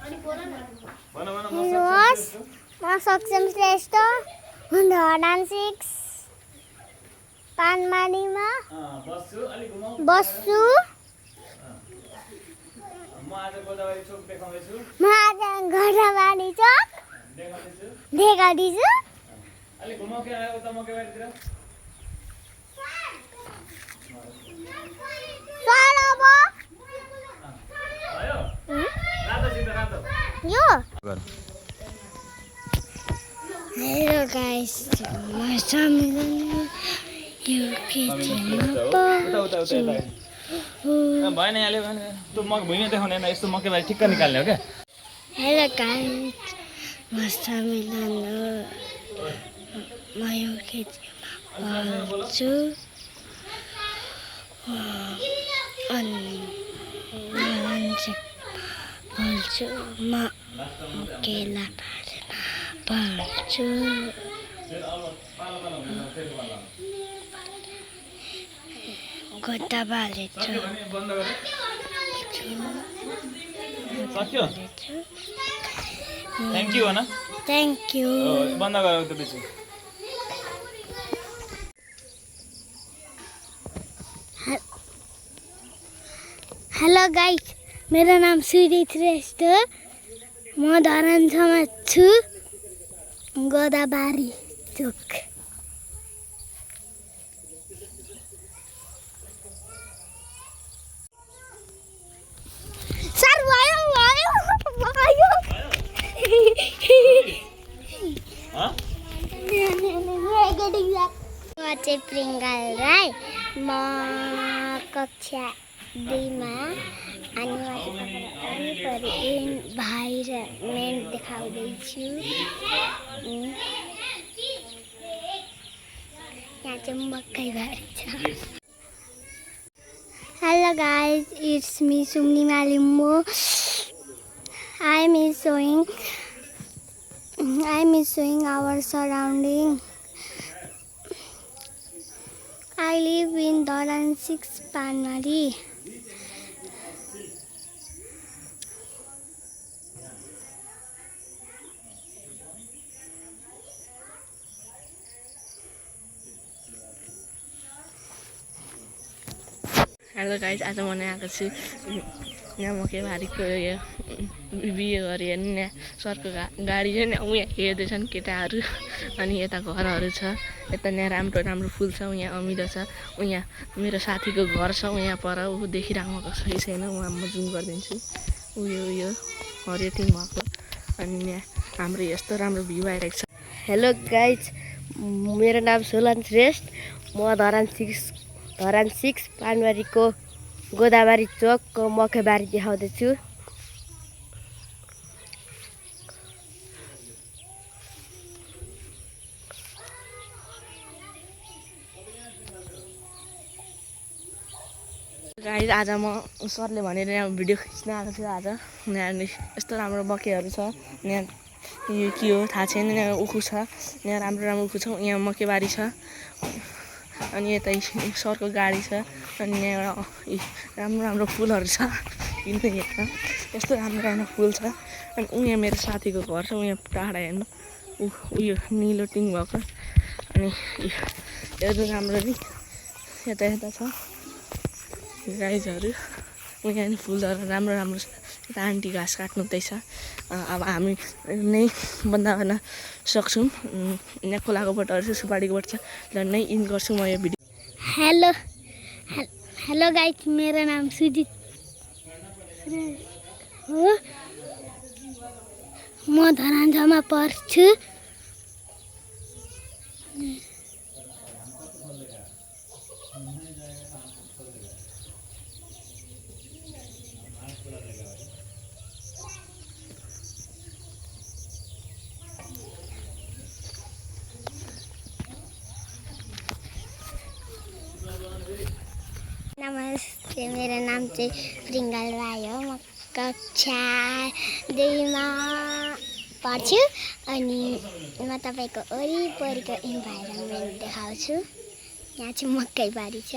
म सक्षम श्रेष्ठ धरान 6 पानमारीमा बस्छु। म आज गोदावरी चोक देखाउँदैछु देखाउँदैछु। अलि घुमाउ के आयो त मकै बारीतिर Hello guys, भएन यहाँले त्यो मक भुइँमा देखाउने होइन यस्तो मकै बारी ठिक्क निकाल्ने हो क्या। हेलो गाइस म सम्मिलन म यो खेतीमा बोल्छु अनि बोल्छु म केला पढ्छु गोटा बालेछु थ्याङ्क यू भन। थ्याङ्क यू बन्द गरौ त बेसी। हेलो गाइस मेरो नाम सूर्य श्रेष्ठ म धरानसम्म छु गोदावरी चोक। सर भयो म चाहिँ प्रिङ्गल राई म कक्षा 2 मा अनि वरिपरि इन्भाइरोमेन्ट देखाउँदैछु। यहाँ चाहिँ मकै बारी छ। Hello guys, it's me Sumnima Limbo. I'm showing our surrounding. I live in Dharan 6 Panmari. Hello guys आज म यहाँ आएको छु यहाँ मकै बारीको यो बिहे गरी हेर्नु यहाँ सरको गाडी चाहिँ यहाँ उहाँ हेर्दैछन् केटाहरू अनि यता घरहरू छ यता यहाँ राम्रो राम्रो फुल छ यहाँ अमिलो छ उहाँ मेरो साथीको घर छ उहाँ पर ऊ देखिराख्नु भएको सही छैन उहाँ म जुम गरिदिन्छु उयो हरियो टिम भएको अनि यहाँ हाम्रो यस्तो राम्रो भ्यू आइरहेको छ। हेलो गाइज मेरो नाम सोलन श्रेष्ठ म धरान 6 पानबारीको गोदावरी चोकको मकैबारी देखाउँदैछु। गाइज आज म सरले भनेर यहाँ भिडियो खिच्न आएको छु। आज यहाँ यस्तो राम्रो मकैहरू छ यहाँ यो के हो थाहा छैन यहाँ उखु छ यहाँ राम्रो राम्रो उखु छ यहाँ मकैबारी छ अनि यता सरको गाडी छ अनि यहाँ एउटा राम्रो राम्रो फुलहरू छ किन यहाँ यस्तो राम्रो राम्रो फुल छ अनि उहाँ मेरो साथीको घर छ उहाँ टाढा हेर्नु उयो निलो टिङ भएको अनि हेर्नु राम्रो नि यता यता छ गाइजहरू उहाँ नि फुलहरू राम्रो राम्रो छ। यता आन्टी घाँस काट्नुहुँदैछ अब हामी नै बन्द गर्न सक्छौँ यहाँ खोलाको बोटहरू छ सुपारीको बोट छ झन्डै इन गर्छु म यो भिडियो। हेलो गाइस मेरो नाम सुजित हो म धरानसम्म पढ्छु। नमस्ते मेरो नाम चाहिँ प्रिङ्गल राई हो म कक्षा 2 मा पढ्छु अनि म तपाईँको वरिपरिको इन्भाइरोमेन्ट देखाउँछु। यहाँ चाहिँ मकै बारी छ।